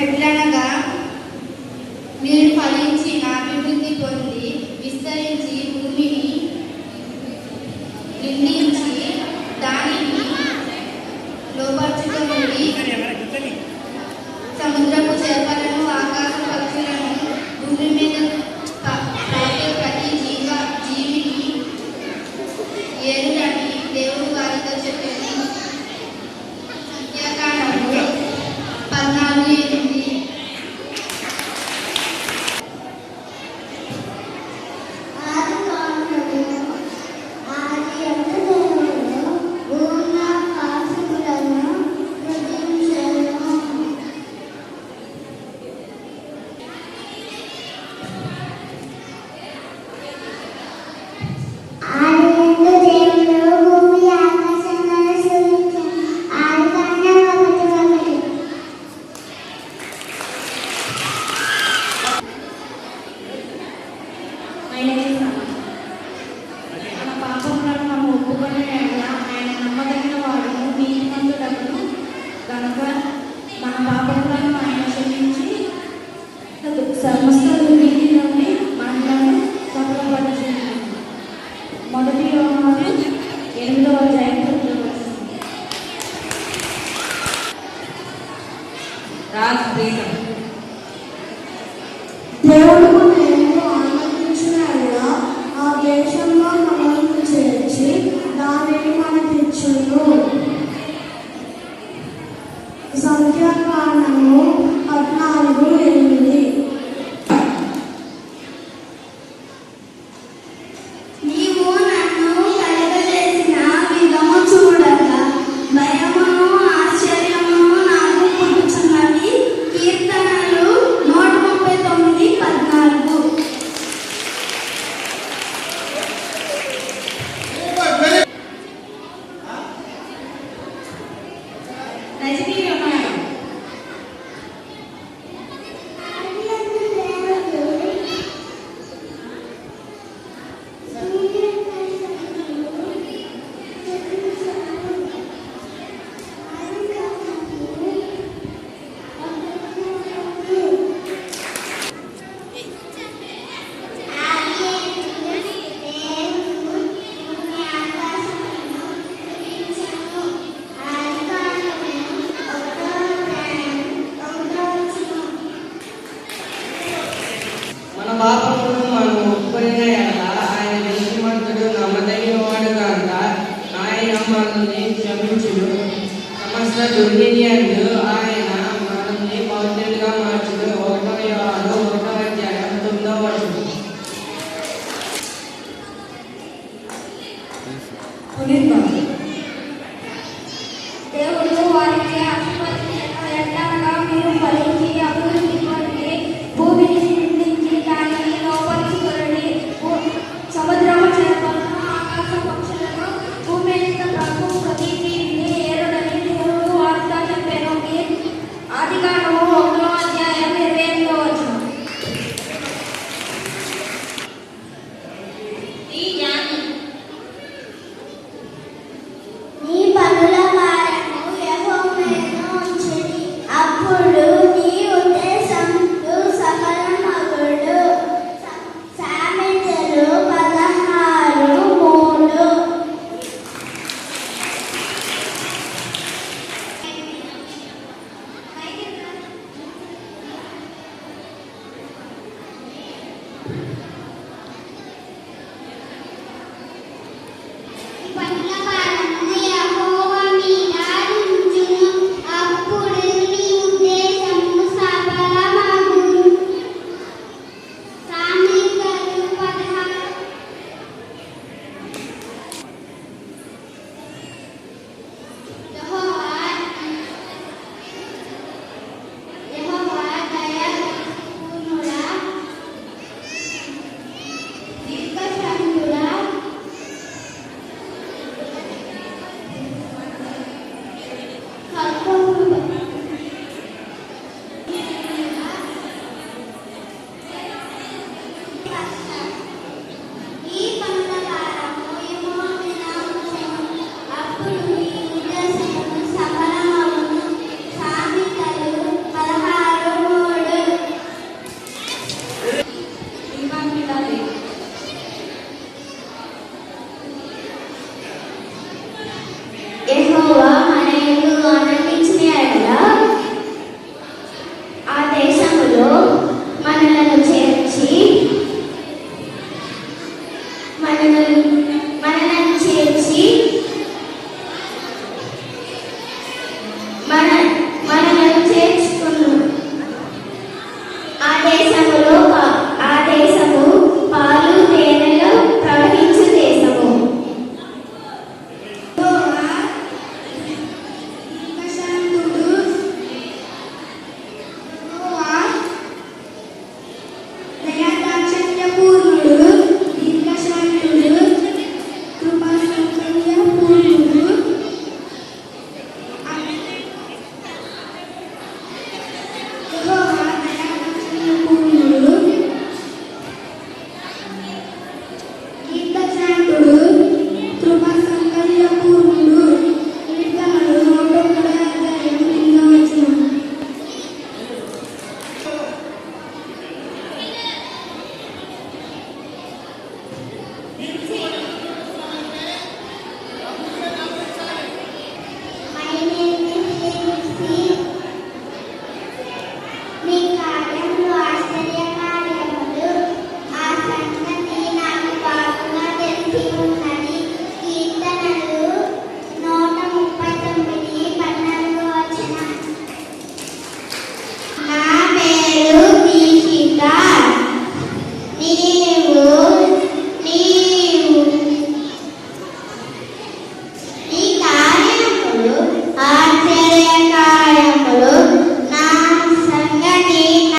ఎట్లనగా మీరు ఫలించి అభివృద్ధి పొంది విస్తరించి భూమిని నిండించి దానిని లోపరుచుకొని సముద్రపు చేపలను ఆకాశ పక్షులను భూమి మీద ప్రతి జీవిని ఏరులని దేవుడు వారితో చెప్పాను. సంఖ్యాకాండము 14:8. మన పాపములను మనం ఒప్పుకొని ఆయన నమ్మదగిన వాడును నీతిమంతుడగును కనుక మన పాపములను ఆయన క్షమించి సమస్త దుర్నీతిలోని మనలను సఫలపరచును. 1 యోహాను 8:9. దేవుడు నేను ఆనందించిన ఆ దేశంలో మనల్ని చేర్చి దానిని మనకిచ్చును. సంఖ్యాకాండము 14:8. నీవు నన్ను కలుగజేసిన విధము చూడగా భయమును ఆశ్చర్యమును నాకు పుట్టుచున్నవి. కీర్తనలు 139:14. మన పాపమును మనం ఒప్పుకొనిన యెడల ఆయన నీతిమంతుడు నమ్మదగినవాడు కనుక ఆయన మనల్ని క్షమించును. సమస్త దుర్నీతి యందు ఆయన మనల్ని పవిత్రులుగా మార్చును. 1 యోహాను 1:9. దేవుడు వారికి ఎట్లనగా మీరు ఫలించి అభివృద్ధి పొంది భూమిని నిండించి దానిని లోపరుచుకొనుడి. సముద్రము చేపలను ఆకాశ పక్షులను భూమి మీద ప్రభు ప్రతి జీవిని ఏరుడని దేవుడు వారితో చెప్పాను. ఆదికాండము 1:28. నీ పనుల భారము యెహోవా మీద ఉంచుడి. అప్పుడు నీ ఉద్దేశములు సఫలమగును. సామెతలు 16:3.